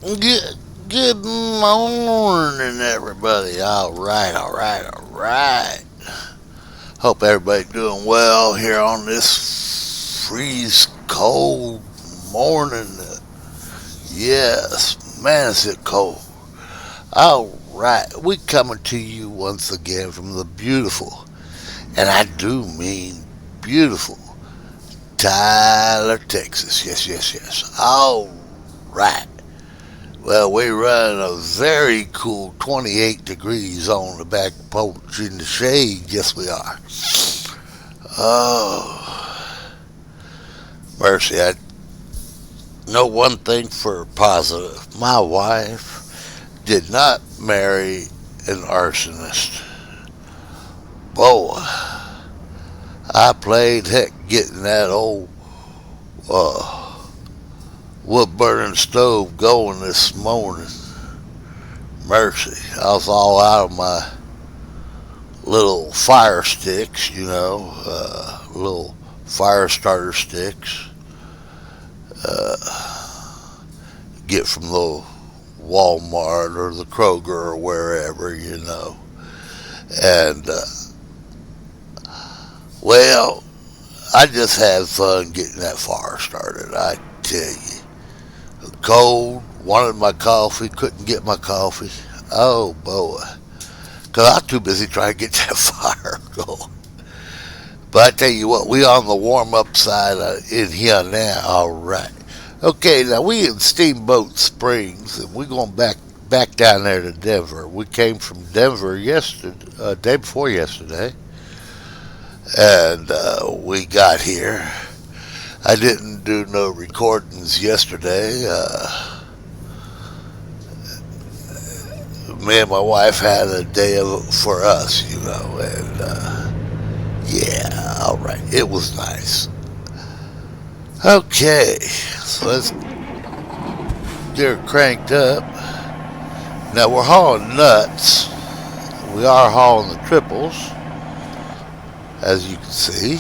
Good morning, everybody. All right. Hope everybody doing well here on this freeze cold morning. Yes, man, is it cold. All right, we coming to you once again from the beautiful, and I do mean beautiful, Tyler, Texas. Yes. All right. Well, we run a very cool 28 degrees on the back porch in the shade. Yes, we are. Oh, mercy. I know one thing for positive. My wife did not marry an arsonist. Boy, I played heck getting that old uh, wood burning stove going this morning. Mercy. I was all out of my little fire sticks, little fire starter sticks. Get from the Walmart or the Kroger or wherever. And, well, I just had fun getting that fire started, I tell you. Cold, wanted my coffee, couldn't get my coffee. Oh, boy. Because I was too busy trying to get that fire going. But I tell you what, we on the warm up side in here now. All right. Okay, now we in Steamboat Springs, and we're going back down there to Denver. We came from Denver yesterday, day before yesterday, and we got here. I didn't do no recordings yesterday. Me and my wife had a day for us, and yeah, all right, it was nice. Okay, so let's get her cranked up. Now we're hauling nuts. We are hauling the triples, as you can see.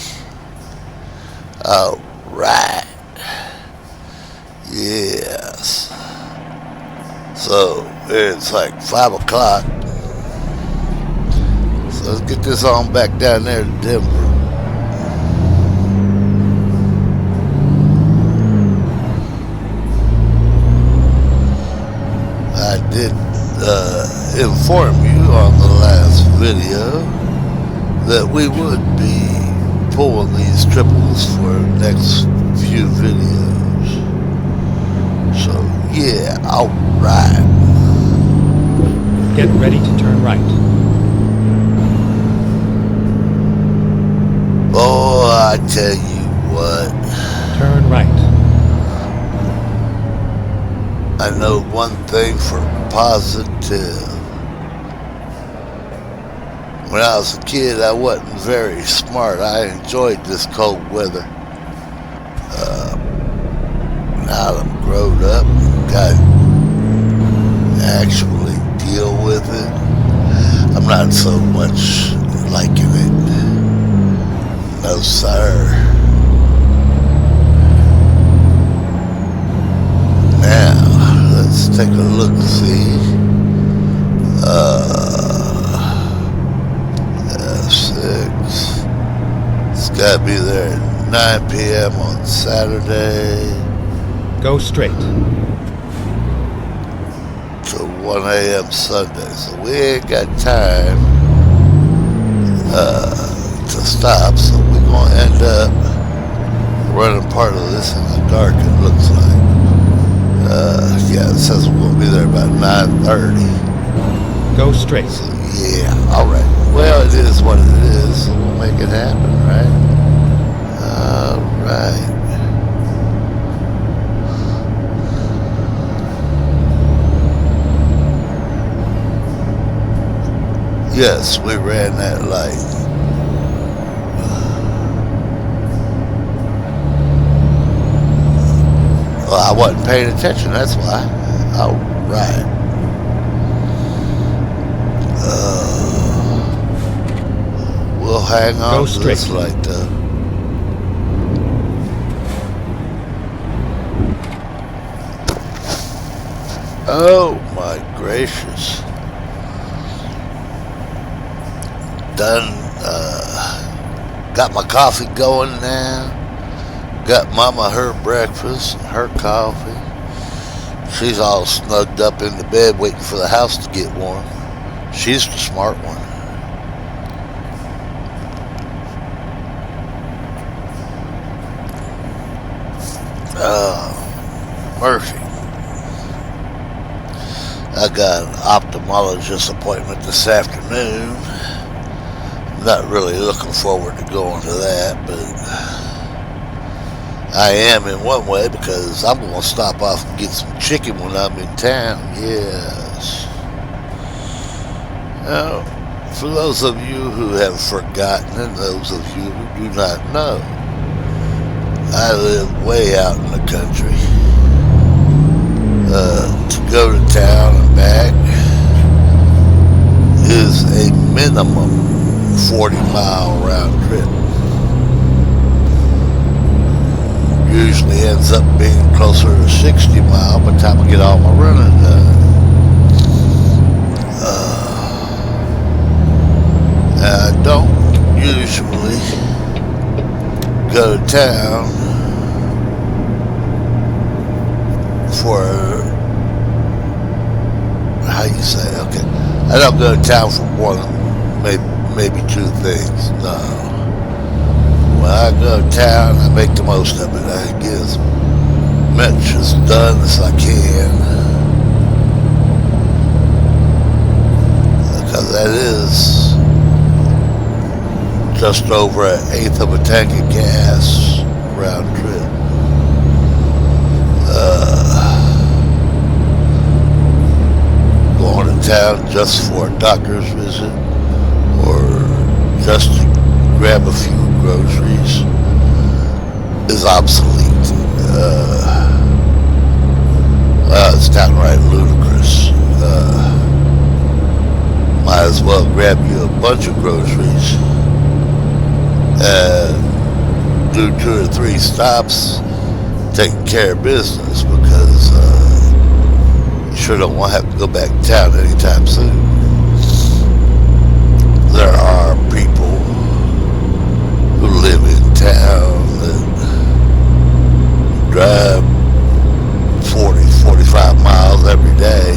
All right. Yes. So it's like 5 o'clock. So let's get this on back down there to Denver. I did inform you on the last video that we would be pulling these triples for the next few videos. So yeah, alright. Get ready to turn right. Boy, I tell you what. Turn right. I know one thing for positive. When I was a kid, I wasn't very smart. I enjoyed this cold weather. Now that I'm grown up, got to actually deal with it. I'm not so much liking it. No, sir. Now, let's take a look, see. F6. It's got to be there at 9 p.m. on Saturday. Go straight. To 1 a.m. Sunday. So we ain't got time to stop. So we're going to end up running part of this in the dark, it looks like. Yeah, it says we're going to be there about 9:30. Go straight. So, yeah, all right. Well, it is what it is. So we'll make it happen, right? All right. Yes, we ran that light. Well, I wasn't paying attention, that's why. All right. We'll hang on to this light, though. Oh my gracious. Done, got my coffee going now. Got Mama her breakfast and her coffee. She's all snugged up in the bed waiting for the house to get warm. She's the smart one. Murphy. I got an ophthalmologist appointment this afternoon. Not really looking forward to going to that, but I am in one way because I'm going to stop off and get some chicken when I'm in town. Yes. Now, for those of you who have forgotten and those of you who do not know, I live way out in the country. To go to town and back is a minimum 40-mile round trip. Usually ends up being closer to 60 miles by the time I get all my running done. I don't usually go to town for, how you say, okay, I don't go to town for more than maybe two things. No. When I go to town, I make the most of it. I get as much as done as I can. Because that is just over an eighth of a tank of gas round trip. Going to town just for a doctor's visit or just to grab a few groceries is obsolete. It's downright ludicrous. Might as well grab you a bunch of groceries and do 2 or 3 stops taking care of business because you sure don't want to have to go back to town anytime soon. There are people who live in town that drive 40, 45 miles every day,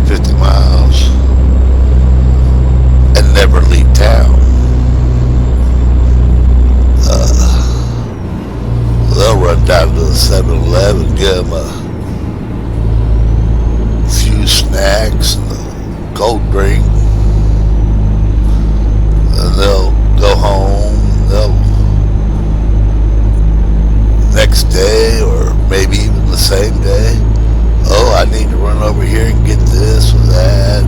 50 miles, and never leave town. They'll run down to the 7-Eleven, get them a few snacks and a cold drink, and they'll go home. They'll next day or maybe even the same day, oh, I need to run over here and get this or that.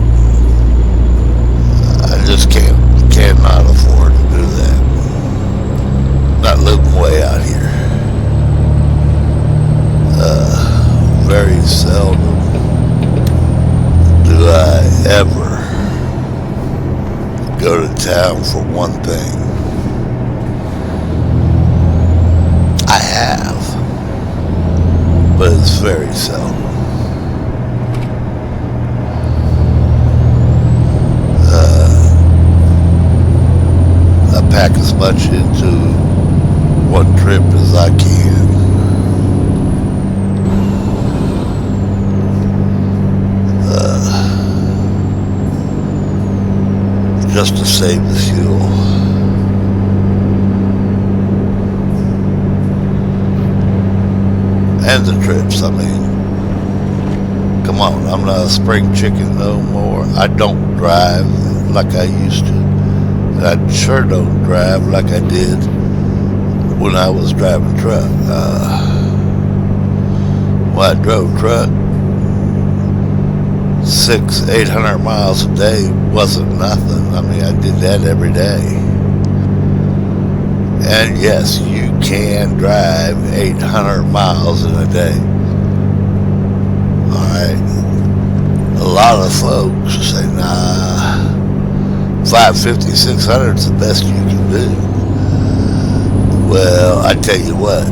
I just cannot afford to do that. Not living way out here. Very seldom do I ever go to town for one thing. I have, but it's very seldom. I pack as much into one trip as I can. Just to save the fuel. And the trips, I mean, come on, I'm not a spring chicken no more. I don't drive like I used to. And I sure don't drive like I did when I was driving truck. When I drove truck, 600-800 miles a day wasn't nothing. I mean, I did that every day. And yes, you can drive 800 miles in a day. Alright. A lot of folks say, nah, 550, 600 is the best you can do. Well, I tell you what,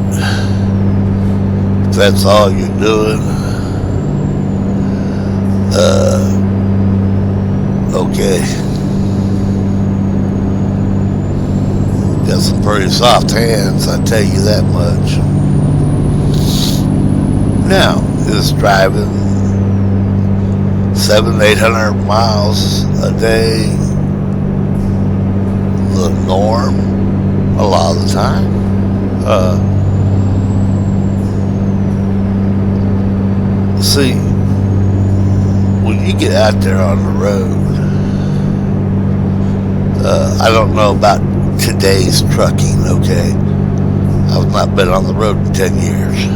if that's all you're doing, Okay. Got some pretty soft hands, I tell you that much. Now, is driving 700-800 miles a day the norm a lot of the time? See, when you get out there on the road, I don't know about today's trucking, okay? I've not been on the road in 10 years.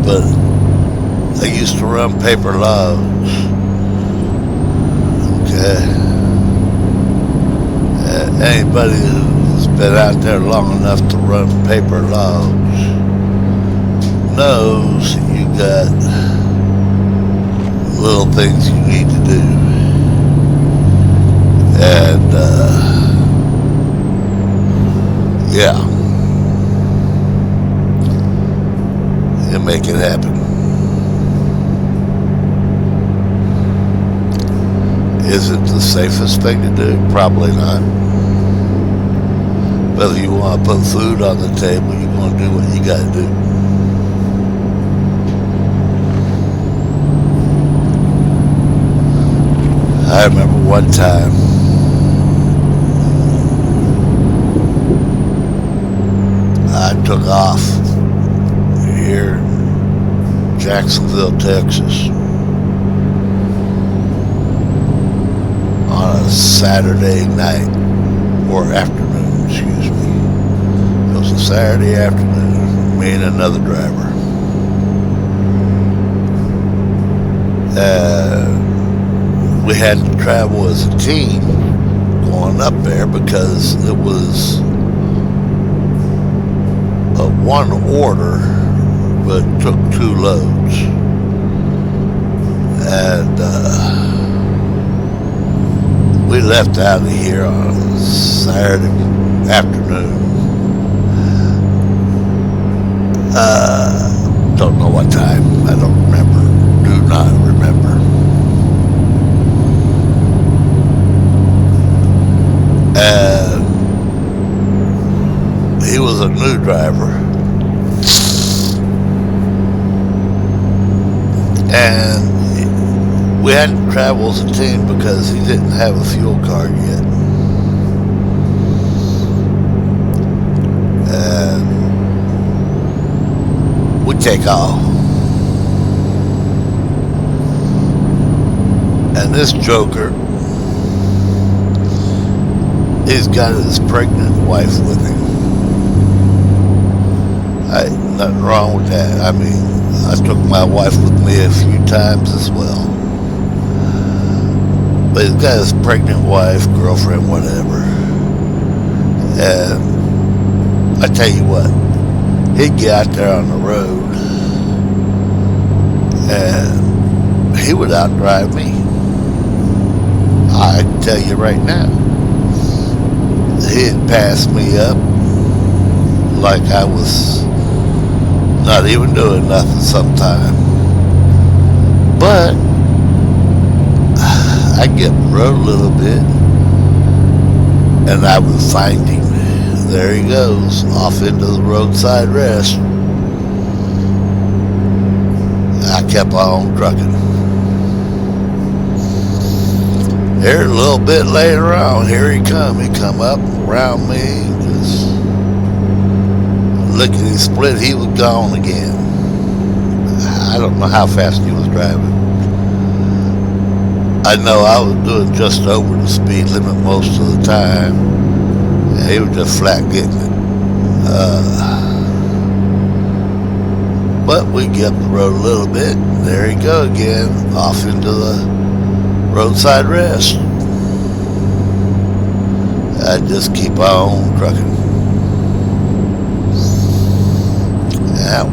But I used to run paper logs, okay? Anybody who's been out there long enough to run paper logs knows you got little things you need to do. And, yeah, you make it happen. Is it the safest thing to do? Probably not. But if you want to put food on the table, you're going to do what you got to do. I remember one time I took off here in Jacksonville, Texas on a Saturday night, or afternoon, excuse me. It was a Saturday afternoon, me and another driver. We had to travel as a team going up there because it was a one order but took 2 loads. And we left out of here on Saturday afternoon. Don't know what time. I don't remember. Do not remember. And he was a new driver. And we had to travel as a team because he didn't have a fuel card yet. And we take off. And this joker, he's got his pregnant wife with him. Nothing wrong with that. I mean, I took my wife with me a few times as well. But he's got his pregnant wife, girlfriend, whatever. And I tell you what, he'd get out there on the road and he would outdrive me. I can tell you right now. He'd pass me up like I was not even doing nothing sometime. But I get the road a little bit and I would find him. There he goes, off into the roadside rest. I kept on trucking. Here a little bit later on, here he come. He come up around me, just lickety split, he was gone again. I don't know how fast he was driving. I know I was doing just over the speed limit most of the time, and he was just flat getting it. But we get up the road a little bit, and there he go again, off into the roadside rest. I just keep on trucking. I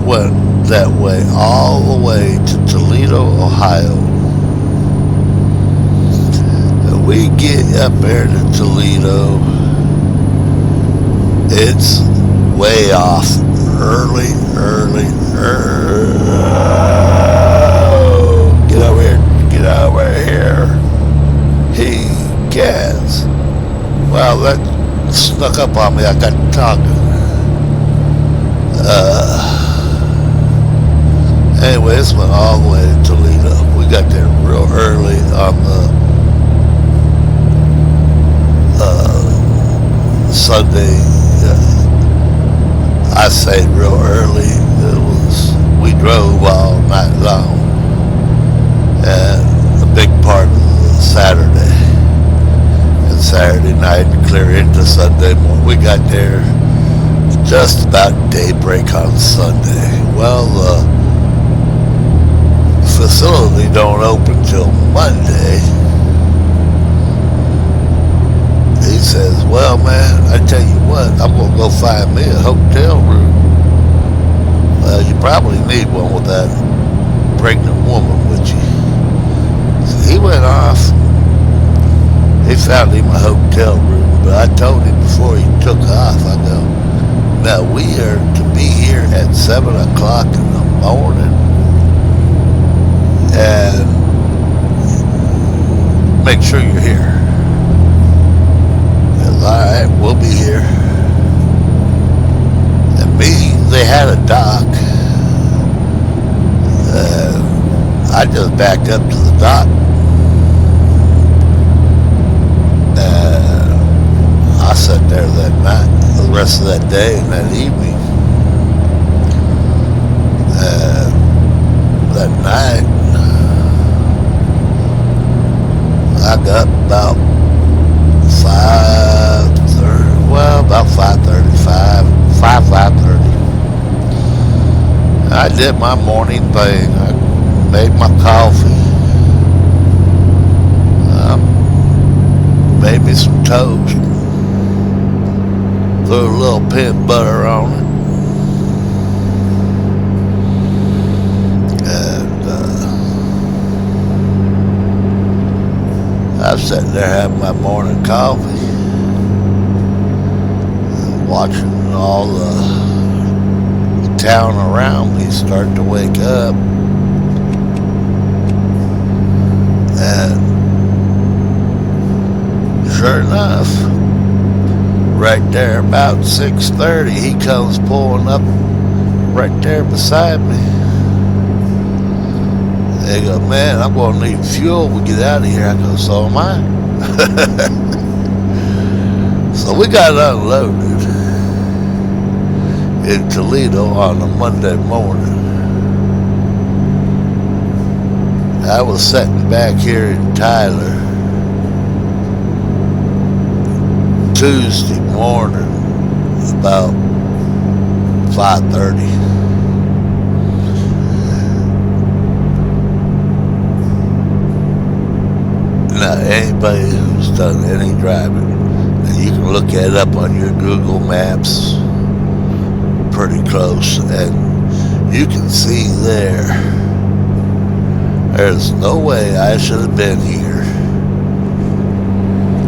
went that way all the way to Toledo, Ohio. And we get up there to Toledo. It's way off early. snuck up on me. I got talking. Anyway, this went all the way to Toledo. We got there real early on the Sunday. I say real early. We drove all night long, and a big part of Saturday and Saturday night and clear into Sunday morning. We got there just about daybreak on Sunday. Well, the facility don't open till Monday. He says, well, man, I tell you what, I'm going to go find me a hotel room. Well, you probably need one with that pregnant woman with you. So he went off. He found him a hotel room, but I told him before he took off, I go, now we are to be here at 7 o'clock in the morning, and make sure you're here. Alright, we'll be here. And they had a dock. I just backed up to the dock. I sat there that night, the rest of that day and that evening. That night, I got about 5:30. Well, about 5:30. I did my morning thing. I made my coffee. Made me some toast. Threw a little peanut butter on it. And I was sitting there having my morning coffee, watching all the town around me start to wake up. And sure enough, right there about 6:30, he comes pulling up right there beside me. They go, man, I'm going to need fuel when we get out of here. I go, so am I. So we got unloaded in Toledo on a Monday morning. I was sitting back here in Tyler Tuesday morning about 5:30. Now, anybody who's done any driving, and you can look it up on your Google Maps pretty close, and you can see there's no way I should have been here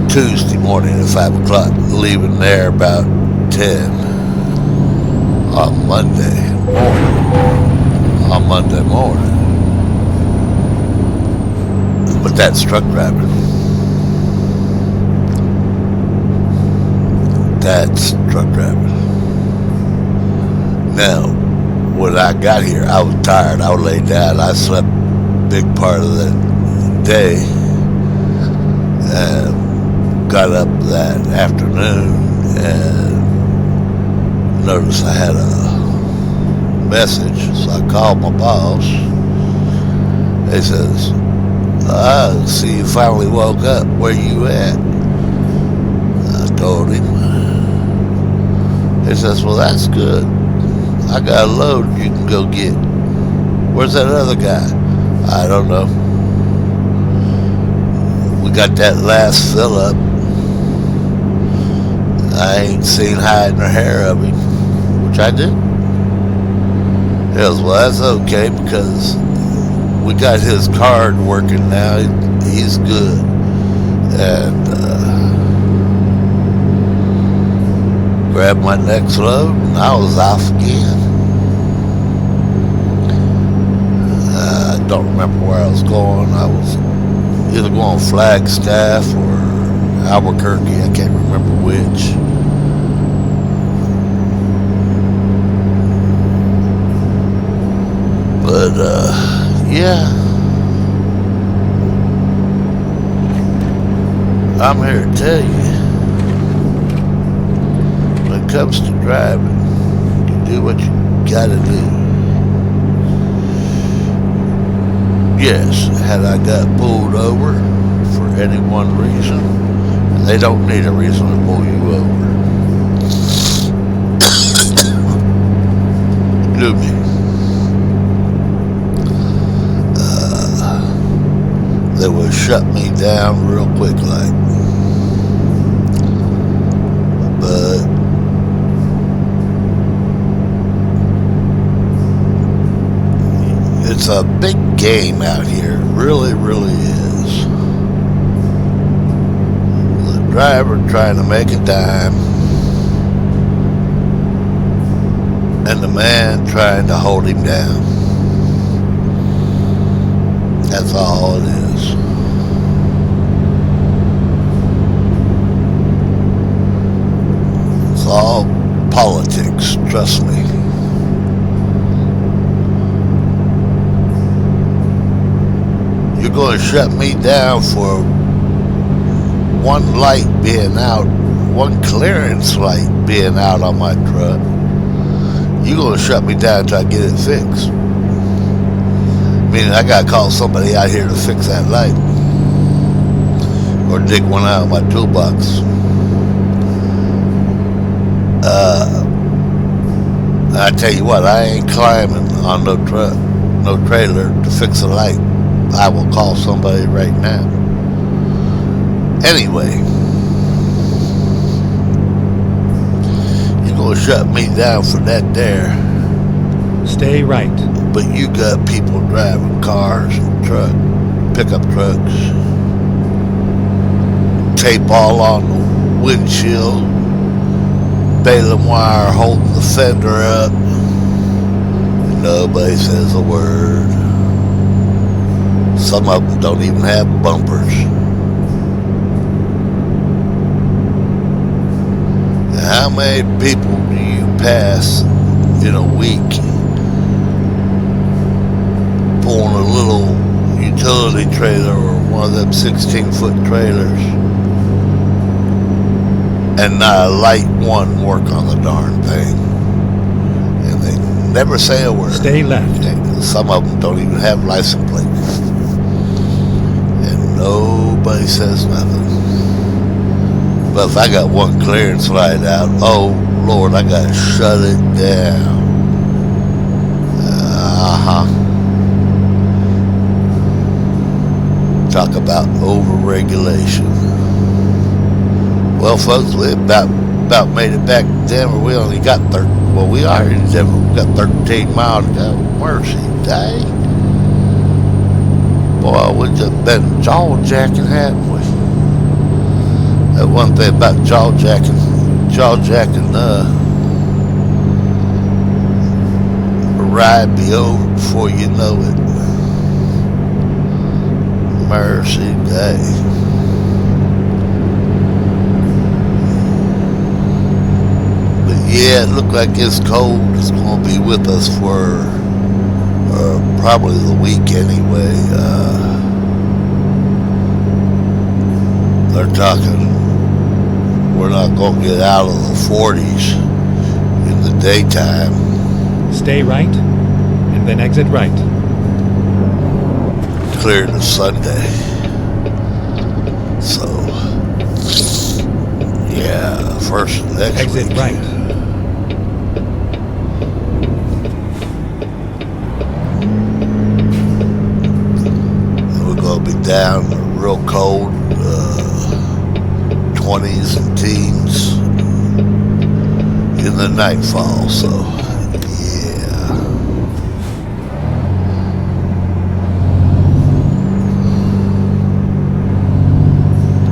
Tuesday morning at 5 o'clock, leaving there about 10 on Monday morning. But that's truck driving. That's truck driving. Now, when I got here, I was tired. I was laid down. I slept a big part of the day. And got up that afternoon and noticed I had a message. So I called my boss. He says, I see you finally woke up. Where you at? I told him. He says, well, that's good. I got a load you can go get. Where's that other guy? I don't know. We got that last fill up. I ain't seen hide nor hair of him, which I did. He goes, well, that's okay because we got his card working now. He's good. And grabbed my next load and I was off again. I don't remember where I was going. I was either going Flagstaff or Albuquerque. I can't remember which. But, yeah, I'm here to tell you, when it comes to driving, you do what you gotta do. Yes, had I got pulled over for any one reason, they don't need a reason to pull you over. Do me. They would shut me down real quick like. But it's a big game out here. It really, really is. The driver trying to make a dime, and the man trying to hold him down. That's all it is. It's all politics, trust me. You're going to shut me down for one light being out, one clearance light being out on my truck. You're going to shut me down until I get it fixed. Meaning I got to call somebody out here to fix that light. Or dig one out of my toolbox. I tell you what, I ain't climbing on no truck, no trailer to fix a light. I will call somebody right now. Anyway, you're going to shut me down for that there. Stay right. But you got people driving cars and pickup trucks, tape all on the windshield, baling wire holding the fender up, and nobody says a word. Some of them don't even have bumpers. How many people do you pass in a week pulling a little utility trailer or one of them 16-foot trailers and not a light one work on the darn thing? And they never say a word. Stay left. Some of them don't even have license plates. And nobody says nothing. But if I got one clearance light out, oh Lord, I gotta shut it down. Talk about overregulation. Well, folks, we about made it back to Denver. We only got we are in Denver. We got 13 miles to go. Mercy day. Boy, we just been jaw-jacking, haven't we? That one thing about jaw-jacking, a ride be over before you know it. Mercy day. But yeah, it looked like this cold is going to be with us for probably the week anyway. They're talking we're not going to get out of the 40s in the daytime. Stay right, and then exit right. Clear to Sunday. So, yeah, first next Exit week. right. We're going to be down real cold, 20s and teens in the nightfall. So, yeah.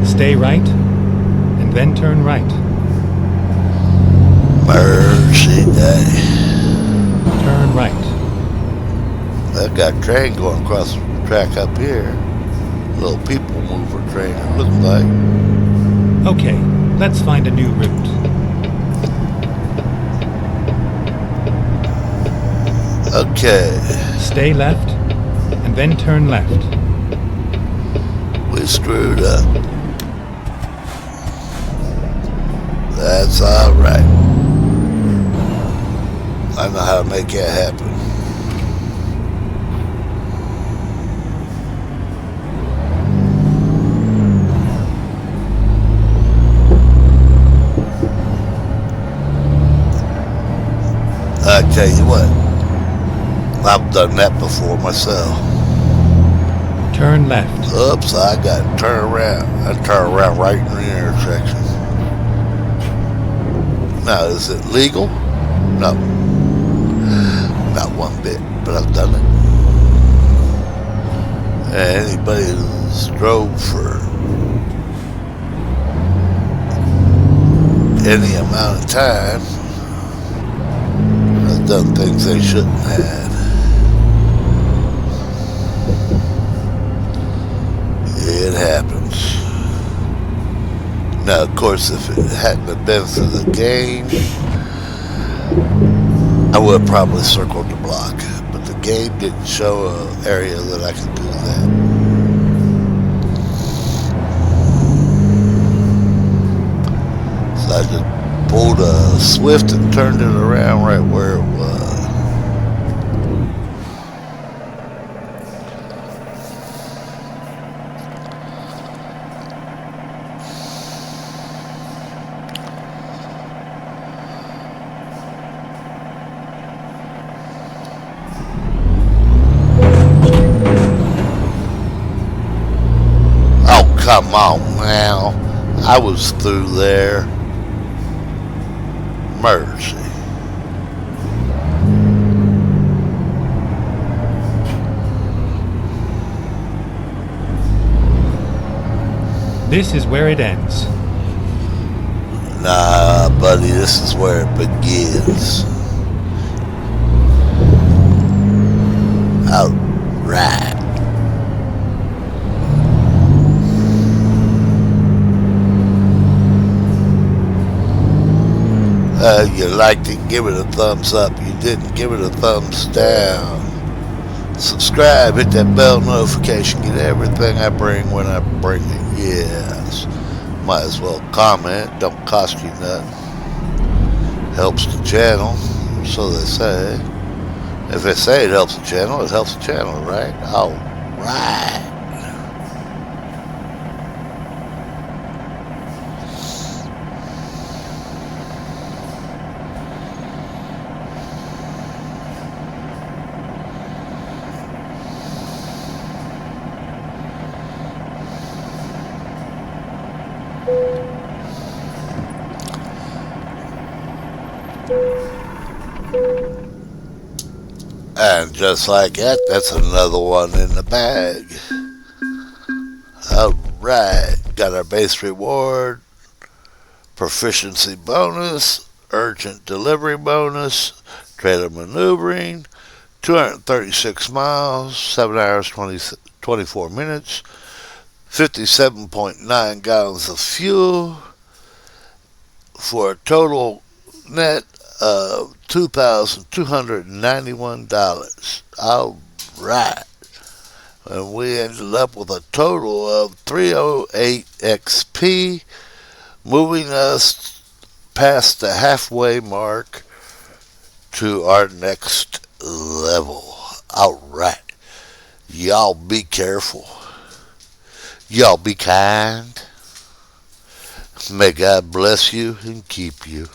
Stay right, and then turn right. Mercy day. Turn right. I've got a train going across the track up here. Little people mover train, it looks like. Okay, let's find a new route. Okay. Stay left, and then turn left. We screwed up. That's alright. I know how to make that happen. I tell you what, I've done that before myself. Turn left. Oops, I got to turn around. I turn around right in the intersection. Now, is it legal? No, not one bit, but I've done it. And anybody who's drove for any amount of time has done things they shouldn't have. It happens. Now, of course, if it hadn't have been for the game, I would have probably circled the block. But the game didn't show an area that I could do that. So I just pulled a Swift and turned it around right where it was. Oh, come on now. I was through there. Mercy. This is where it ends. Nah, buddy, this is where it begins. Alright. You liked it, give it a thumbs up. You didn't, give it a thumbs down. Subscribe, hit that bell notification, get everything I bring when I bring it. Yes. Might as well comment, don't cost you nothing. Helps the channel, so they say. If they say it helps the channel, it helps the channel, right? Alright. And just like that, that's another one in the bag. Alright, got our base reward, proficiency bonus, urgent delivery bonus, trailer maneuvering, 236 miles, 7 hours 24 minutes, 57.9 gallons of fuel, for a total net of $2,291. All right. And we ended up with a total of 308 XP, moving us past the halfway mark to our next level. All right. Y'all be careful. Y'all be kind. May God bless you and keep you.